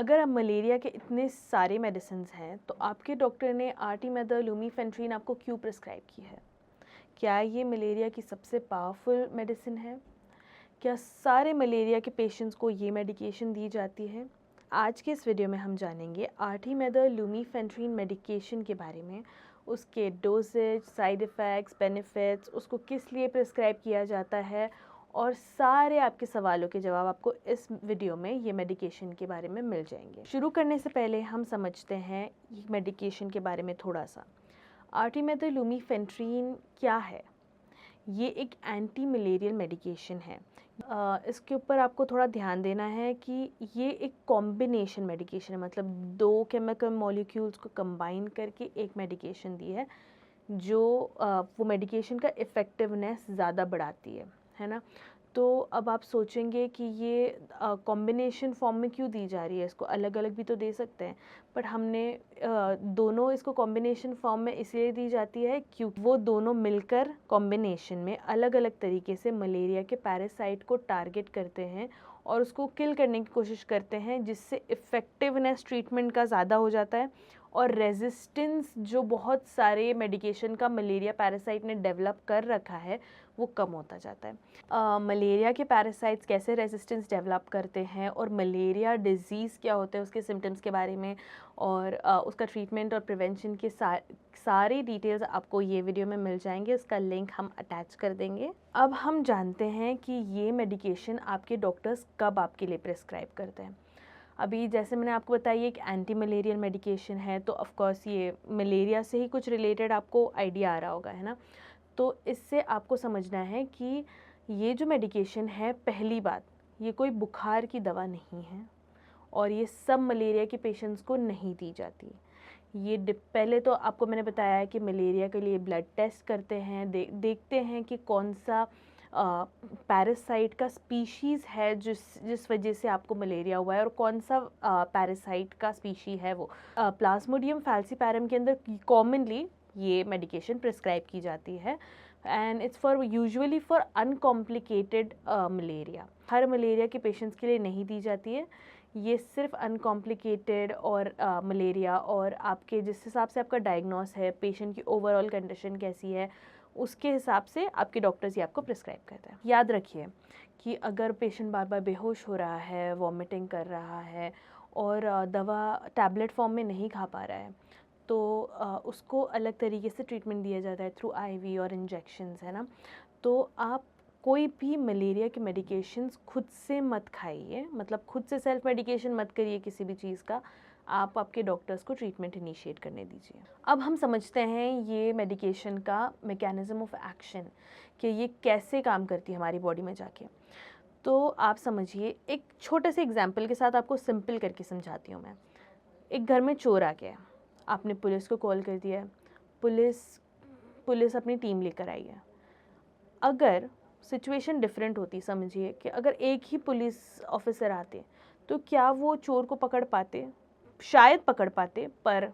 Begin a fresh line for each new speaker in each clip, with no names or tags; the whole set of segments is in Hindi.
अगर अब मलेरिया के इतने सारे मेडिसिन्स हैं तो आपके डॉक्टर ने आर्टीमेथर लूमीफेंट्रीन आपको क्यों प्रिस्क्राइब की है? क्या ये मलेरिया की सबसे पावरफुल मेडिसिन है? क्या सारे मलेरिया के पेशेंट्स को ये मेडिकेशन दी जाती है? आज के इस वीडियो में हम जानेंगे आर्टीमेथर लूमीफेंट्रीन मेडिकेशन के बारे में, उसके डोजेज, साइड इफ़ेक्ट्स, बेनिफिट्स, उसको किस लिए प्रिस्क्राइब किया जाता है और सारे आपके सवालों के जवाब आपको इस वीडियो में ये मेडिकेशन के बारे में मिल जाएंगे। शुरू करने से पहले हम समझते हैं ये मेडिकेशन के बारे में थोड़ा सा। आर्टीमेथर लूमीफेंट्रीन क्या है? ये एक एंटी मलेरियल मेडिकेशन है। इसके ऊपर आपको थोड़ा ध्यान देना है कि ये एक कॉम्बिनेशन मेडिकेशन है, मतलब दो केमिकल मॉलिक्यूल्स को कंबाइन करके एक मेडिकेशन दी है जो वो मेडिकेशन का इफ़ेक्टिवनेस ज़्यादा बढ़ाती है ना। तो अब आप सोचेंगे कि ये कॉम्बिनेशन फॉर्म में क्यों दी जा रही है, इसको अलग अलग भी तो दे सकते हैं, बट हमने दोनों इसको कॉम्बिनेशन फॉर्म में इसलिए दी जाती है क्योंकि वो दोनों मिलकर कॉम्बिनेशन में अलग अलग तरीके से मलेरिया के पैरासाइट को टारगेट करते हैं और उसको किल करने की कोशिश करते हैं, जिससे इफ़ेक्टिवनेस ट्रीटमेंट का ज़्यादा हो जाता है और रेजिस्टेंस जो बहुत सारे मेडिकेशन का मलेरिया पैरासाइट ने डेवलप कर रखा है वो कम होता जाता है। मलेरिया के पैरासाइट्स कैसे रेजिस्टेंस डेवलप करते हैं और मलेरिया डिजीज़ क्या होते हैं उसके सिम्टम्स के बारे में और उसका ट्रीटमेंट और प्रिवेंशन के सारी डिटेल्स आपको ये वीडियो में मिल जाएंगे। उसका लिंक हम अटैच कर देंगे। अब हम जानते हैं कि ये मेडिकेशन आपके डॉक्टर्स कब आपके लिए प्रिस्क्राइब करते हैं। अभी जैसे मैंने आपको बताया एक एंटी मलेरियल मेडिकेशन है, तो ऑफ कोर्स ये मलेरिया से ही कुछ रिलेटेड आपको आइडिया आ रहा होगा, है ना। तो इससे आपको समझना है कि ये जो मेडिकेशन है, पहली बात ये कोई बुखार की दवा नहीं है और ये सब मलेरिया के पेशेंट्स को नहीं दी जाती। ये पहले तो आपको मैंने बताया है कि मलेरिया के लिए ब्लड टेस्ट करते हैं, देखते हैं कि कौन सा पैरासाइट का स्पीशीज़ है जिस वजह से आपको मलेरिया हुआ है और कौन सा पैरासाइट का स्पीशी है वो। प्लाज्मोडियम फैल्सीपैरम के अंदर कॉमनली ये मेडिकेशन प्रिस्क्राइब की जाती है and it's for usually for uncomplicated malaria. Her malaria के पेशेंट्स के लिए नहीं दी जाती है, ये सिर्फ अनकॉम्प्लिकेटेड और मलेरिया और आपके जिस हिसाब से आपका डायग्नोस है, पेशेंट की ओवरऑल कंडीशन कैसी है, उसके हिसाब से आपके डॉक्टर्स ये आपको प्रिस्क्राइब करते हैं। याद रखिए कि अगर पेशेंट बार बार बेहोश हो रहा है, वॉमिटिंग कर रहा है और दवा टैबलेट फॉर्म में नहीं खा पा रहा है, तो उसको अलग तरीके से ट्रीटमेंट दिया जाता है थ्रू आईवी और इंजेक्शंस, है ना। तो आप कोई भी मलेरिया के मेडिकेशंस खुद से मत खाइए, मतलब खुद से सेल्फ मेडिकेशन मत करिए किसी भी चीज़ का। आप आपके डॉक्टर्स को ट्रीटमेंट इनिशिएट करने दीजिए। अब हम समझते हैं ये मेडिकेशन का मैकेनिज़्म ऑफ एक्शन, कि ये कैसे काम करती है हमारी बॉडी में जाके। तो आप समझिए, एक छोटे से एग्जाम्पल के साथ आपको सिंपल करके समझाती हूँ मैं। एक घर में चोर आ गया, आपने पुलिस को कॉल कर दिया है, पुलिस अपनी टीम लेकर आई है। अगर सिचुएशन डिफरेंट होती, समझिए कि अगर एक ही पुलिस ऑफिसर आते तो क्या वो चोर को पकड़ पाते? शायद पकड़ पाते, पर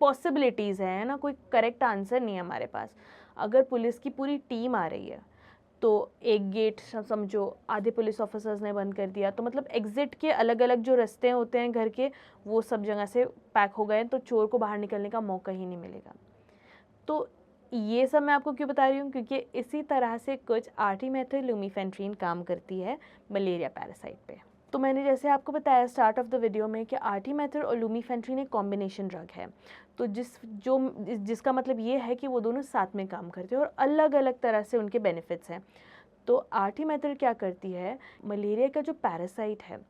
पॉसिबिलिटीज़ है ना, कोई करेक्ट आंसर नहीं है हमारे पास। अगर पुलिस की पूरी टीम आ रही है तो एक गेट समझो आधे पुलिस ऑफिसर्स ने बंद कर दिया, तो मतलब एग्ज़िट के अलग अलग जो रास्ते होते हैं घर के, वो सब जगह से पैक हो गए, तो चोर को बाहर निकलने का मौका ही नहीं मिलेगा। तो ये सब मैं आपको क्यों बता रही हूँ, क्योंकि इसी तरह से कुछ आर्टीमेथर लूमीफेंट्रीन काम करती है मलेरिया पैरासाइट पे। तो मैंने जैसे आपको बताया स्टार्ट ऑफ द वीडियो में कि आर्टीमेथर और लूमीफेंट्रीन एक कॉम्बिनेशन ड्रग है, तो जिसका मतलब ये है कि वो दोनों साथ में काम करते हैं और अलग अलग तरह से उनके बेनिफिट्स हैं। तो आर्टीमेथर क्या करती है, मलेरिया का जो पैरासाइट है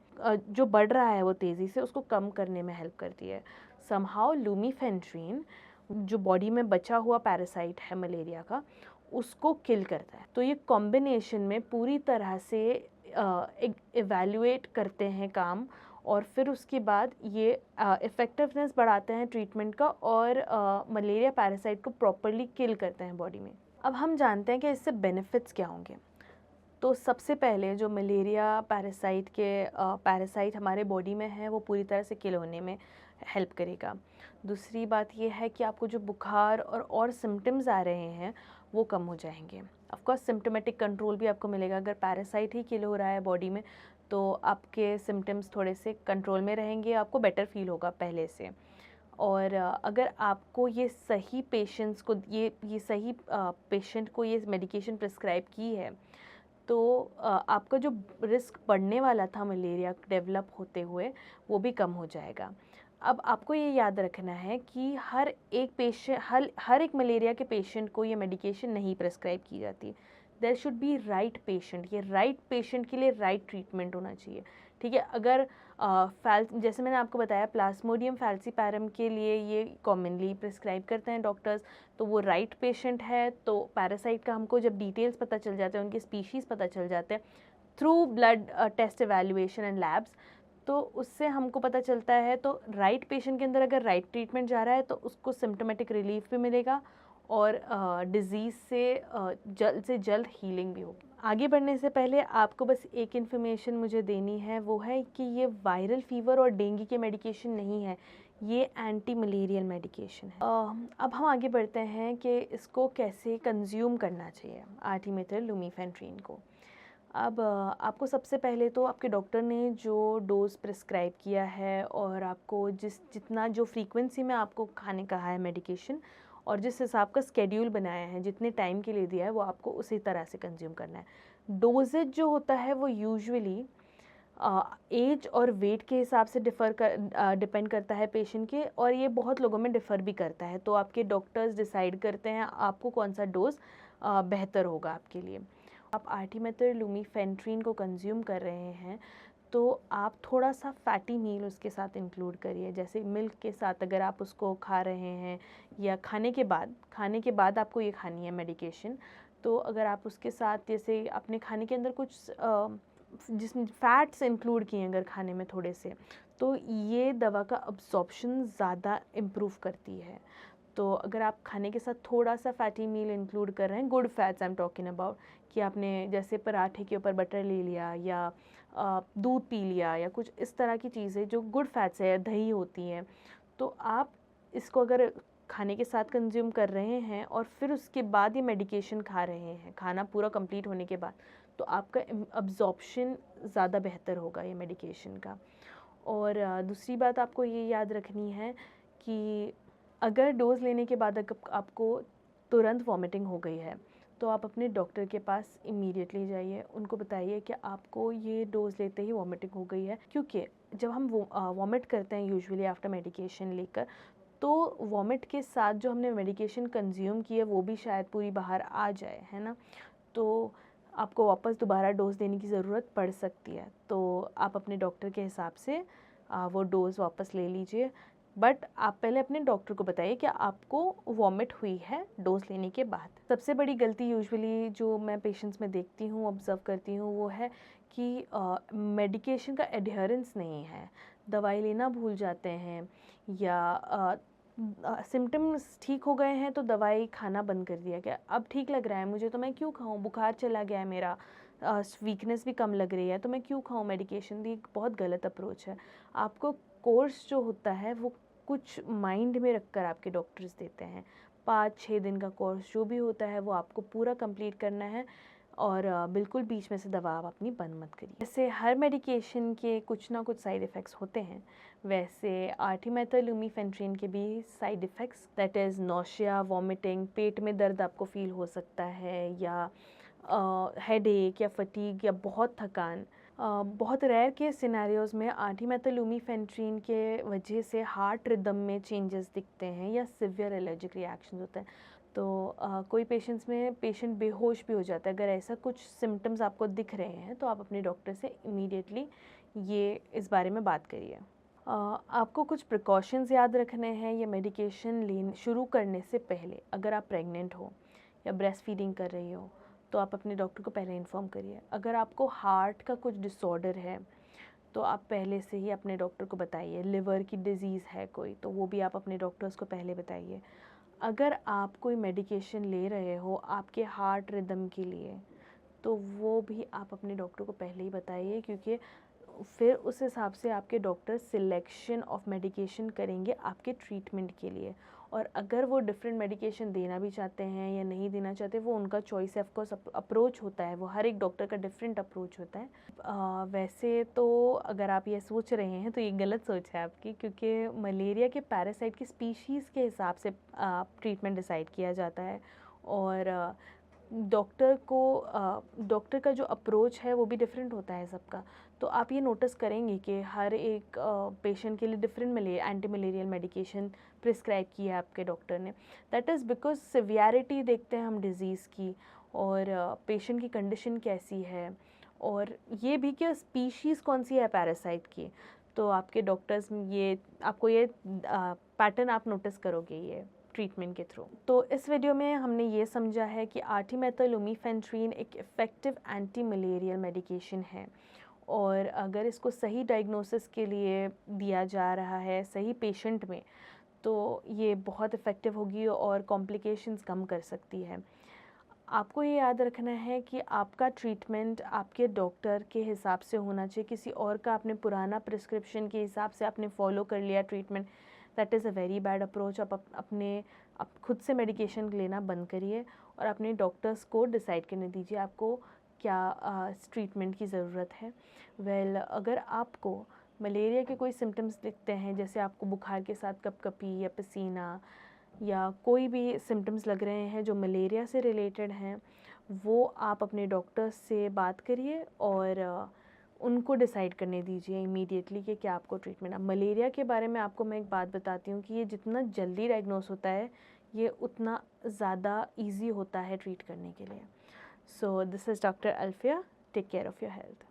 जो बढ़ रहा है वो तेज़ी से, उसको कम करने में हेल्प करती है। समहाउ लूमीफेंट्रीन जो बॉडी में बचा हुआ पैरासाइट है मलेरिया का, उसको किल करता है। तो ये कॉम्बिनेशन में पूरी तरह से इवैल्यूएट करते हैं काम, और फिर उसके बाद ये इफ़ेक्टिवनेस बढ़ाते हैं ट्रीटमेंट का और मलेरिया पैरासाइट को प्रॉपरली किल करते हैं बॉडी में। अब हम जानते हैं कि इससे बेनिफिट्स क्या होंगे। तो सबसे पहले जो मलेरिया पैरासाइट हमारे बॉडी में है वो पूरी तरह से किल होने में हेल्प करेगा। दूसरी बात ये है कि आपको जो बुखार और सिम्टम्स आ रहे हैं वो कम हो जाएंगे। ऑफ कोर्स सिम्टोमेटिक कंट्रोल भी आपको मिलेगा। अगर पैरासाइट ही किल हो रहा है बॉडी में तो आपके सिम्टम्स थोड़े से कंट्रोल में रहेंगे, आपको बेटर फील होगा पहले से। और अगर आपको ये सही पेशेंट्स को ये सही पेशेंट को ये मेडिकेशन प्रिस्क्राइब की है, तो आपका जो रिस्क बढ़ने वाला था मलेरिया डेवलप होते हुए, वो भी कम हो जाएगा। अब आपको ये याद रखना है कि हर एक मलेरिया के पेशेंट को ये मेडिकेशन नहीं प्रिस्क्राइब की जाती। There should be right patient, ये राइट पेशेंट के लिए राइट ट्रीटमेंट होना चाहिए, ठीक है। अगर जैसे मैंने आपको बताया प्लाज्मोडियम फैल्सीपैरम के लिए ये कॉमनली प्रिस्क्राइब करते हैं डॉक्टर्स, तो वो राइट पेशेंट है। तो पैरासाइट का हमको जब डिटेल्स पता चल जाते हैं, उनके स्पीशीज़ पता चल जाते हैं through blood test evaluation and labs, तो उससे हमको पता चलता है। तो राइट पेशेंट के अंदर अगर राइट ट्रीटमेंट जा रहा है तो उसको सिम्टोमेटिक रिलीफ भी मिलेगा और डिज़ीज़ से जल्द हीलिंग भी होगी। आगे बढ़ने से पहले आपको बस एक इन्फॉर्मेशन मुझे देनी है, वो है कि ये वायरल फीवर और डेंगू के मेडिकेशन नहीं है, ये एंटी मलेरियल मेडिकेशन है। अब हम आगे बढ़ते हैं कि इसको कैसे कंज्यूम करना चाहिए आर्टिमेथाइल लुमीफेंट्रीन को। अब आपको सबसे पहले तो आपके डॉक्टर ने जो डोज़ प्रिस्क्राइब किया है और आपको जितना जो फ्रीक्वेंसी में आपको खाने कहा है मेडिकेशन, और जिस हिसाब का स्केड्यूल बनाया है, जितने टाइम के लिए दिया है, वो आपको उसी तरह से कंज्यूम करना है। डोजेज जो होता है वो यूजुअली एज और वेट के हिसाब से डिपेंड करता है पेशेंट के, और ये बहुत लोगों में डिफ़र भी करता है। तो आपके डॉक्टर्स डिसाइड करते हैं आपको कौन सा डोज़ बेहतर होगा आपके लिए। आप आर्टिमेथाइल लुमीफेंट्रीन को कंज्यूम कर रहे हैं तो आप थोड़ा सा फैटी मील उसके साथ इंक्लूड करिए, जैसे मिल्क के साथ अगर आप उसको खा रहे हैं, या खाने के बाद आपको ये खानी है मेडिकेशन, तो अगर आप उसके साथ जैसे अपने खाने के अंदर कुछ जिसमें फ़ैट्स इंक्लूड किए अगर खाने में थोड़े से, तो ये दवा का अब्जॉर्प्शन ज़्यादा इम्प्रूव करती है। तो अगर आप खाने के साथ थोड़ा सा फैटी मील इंक्लूड कर रहे हैं, good fats I am talking about, कि आपने जैसे पराठे के ऊपर बटर ले लिया या दूध पी लिया या कुछ इस तरह की चीज़ें जो गुड फैट्स है, दही होती हैं, तो आप इसको अगर खाने के साथ कंज्यूम कर रहे हैं और फिर उसके बाद ये मेडिकेशन खा रहे हैं, खाना पूरा कंप्लीट होने के बाद, तो आपका अब्जॉर्प्शन ज़्यादा बेहतर होगा ये मेडिकेशन का। और दूसरी बात आपको ये याद रखनी है कि अगर डोज़ लेने के बाद अगर आपको तुरंत वॉमिटिंग हो गई है, तो आप अपने डॉक्टर के पास इमीडिएटली जाइए, उनको बताइए कि आपको ये डोज़ लेते ही वॉमिटिंग हो गई है। क्योंकि जब हम वॉमिट करते हैं यूजुअली आफ्टर मेडिकेशन लेकर, तो वॉमिट के साथ जो हमने मेडिकेशन कंज्यूम की है वो भी शायद पूरी बाहर आ जाए, है ना। तो आपको वापस दोबारा डोज़ देने की ज़रूरत पड़ सकती है, तो आप अपने डॉक्टर के हिसाब से वो डोज़ वापस ले लीजिए। बट आप पहले अपने डॉक्टर को बताइए कि आपको वॉमिट हुई है डोज़ लेने के बाद। सबसे बड़ी गलती यूजुअली जो मैं पेशेंट्स में देखती हूँ, ऑब्ज़र्व करती हूँ, वो है कि मेडिकेशन का एडहेरेंस नहीं है, दवाई लेना भूल जाते हैं, या सिम्टम्स ठीक हो गए हैं तो दवाई खाना बंद कर दिया गया, अब ठीक लग रहा है मुझे तो मैं क्यों खाऊं, बुखार चला गया है मेरा, वीकनेस भी कम लग रही है तो मैं क्यों खाऊं मेडिकेशन। ये एक बहुत गलत अप्रोच है। आपको कोर्स जो होता है वो कुछ माइंड में रखकर आपके डॉक्टर्स देते हैं, 5-6 दिन का कोर्स जो भी होता है वो आपको पूरा कंप्लीट करना है, और बिल्कुल बीच में से दवा आप अपनी बंद मत करिए। जैसे हर मेडिकेशन के कुछ ना कुछ साइड इफ़ेक्ट्स होते हैं, वैसे आर्टिमेथाइल लुमीफेंट्रीन के भी side effects, that is nausea, vomiting, पेट में दर्द आपको फील हो सकता है, या हेडेक या फटीग या बहुत थकान। बहुत रेयर के सिनेरियोज़ में आर्टिमेथाइल लुमीफेंट्रीन के वजह से हार्ट रिदम में चेंजेस दिखते हैं या सिवियर एलर्जिक रिएक्शंस होते हैं। तो कोई पेशेंट्स में पेशेंट बेहोश भी हो जाता है। अगर ऐसा कुछ सिम्टम्स आपको दिख रहे हैं तो आप अपने डॉक्टर से इमीडिएटली ये इस बारे में बात करिए। आपको कुछ प्रिकॉशंस याद रखने हैं ये मेडिकेशन शुरू करने से पहले। अगर आप प्रेग्नेंट हो या ब्रेस्ट फीडिंग कर रही हो तो आप अपने डॉक्टर को पहले इन्फॉर्म करिए। अगर आपको हार्ट का कुछ डिसऑर्डर है तो आप पहले से ही अपने डॉक्टर को बताइए। लिवर की डिज़ीज़ है कोई तो वो भी आप अपने डॉक्टर्स को पहले बताइए। अगर आप कोई मेडिकेशन ले रहे हो आपके हार्ट रिदम के लिए तो वो भी आप अपने डॉक्टर को पहले ही बताइए, क्योंकि फिर उस हिसाब से आपके डॉक्टर सिलेक्शन ऑफ मेडिकेशन करेंगे आपके ट्रीटमेंट के लिए। और अगर वो डिफरेंट मेडिकेशन देना भी चाहते हैं या नहीं देना चाहते, वो उनका चॉइस है। ऑफकोर्स अप्रोच होता है, वो हर एक डॉक्टर का डिफरेंट अप्रोच होता है। वैसे तो अगर आप ये सोच रहे हैं तो ये गलत सोच है आपकी, क्योंकि मलेरिया के पैरासाइट की स्पीशीज़ के हिसाब से ट्रीटमेंट डिसाइड किया जाता है। और डॉक्टर का जो अप्रोच है वो भी डिफरेंट होता है सबका। तो आप ये नोटिस करेंगे कि हर एक पेशेंट के लिए different anti malarial medication prescribe की है आपके डॉक्टर ने। दैट इज़ बिकॉज सिवियरिटी देखते हैं हम डिज़ीज़ की, और पेशेंट की कंडीशन कैसी है, और ये भी कि स्पीशीज़ कौन सी है पैरासाइट की। तो आपके डॉक्टर्स आपको ये पैटर्न आप नोटिस करोगे ये ट्रीटमेंट के थ्रू। तो इस वीडियो में हमने ये समझा है कि आर्टिमेथोलुमीफेंट्रीन एक इफ़ेक्टिव एंटी मलेरियल मेडिकेशन है, और अगर इसको सही डायग्नोसिस के लिए दिया जा रहा है सही पेशेंट में, तो ये बहुत इफ़ेक्टिव होगी और कॉम्प्लिकेशंस कम कर सकती है। आपको ये याद रखना है कि आपका ट्रीटमेंट आपके डॉक्टर के हिसाब से होना चाहिए। किसी और का आपने पुराना प्रिस्क्रिप्शन के हिसाब से आपने फॉलो कर लिया treatment, that is a very bad approach. आप खुद से मेडिकेशन लेना बंद करिए और अपने डॉक्टर्स को डिसाइड करने दीजिए आपको क्या ट्रीटमेंट की ज़रूरत है। अगर आपको मलेरिया के कोई सिम्टम्स दिखते हैं, जैसे आपको बुखार के साथ कपकपी या पसीना या कोई भी सिम्टम्स लग रहे हैं जो मलेरिया से रिलेटेड हैं, वो आप अपने डॉक्टर से बात करिए और उनको डिसाइड करने दीजिए इमीडिएटली कि क्या आपको ट्रीटमेंट। अब मलेरिया के बारे में आपको मैं एक बात बताती हूँ कि ये जितना जल्दी डायग्नोस होता है, ये उतना ज़्यादा ईजी होता है ट्रीट करने के लिए। So this is doctor Alfiya. Take care of your health.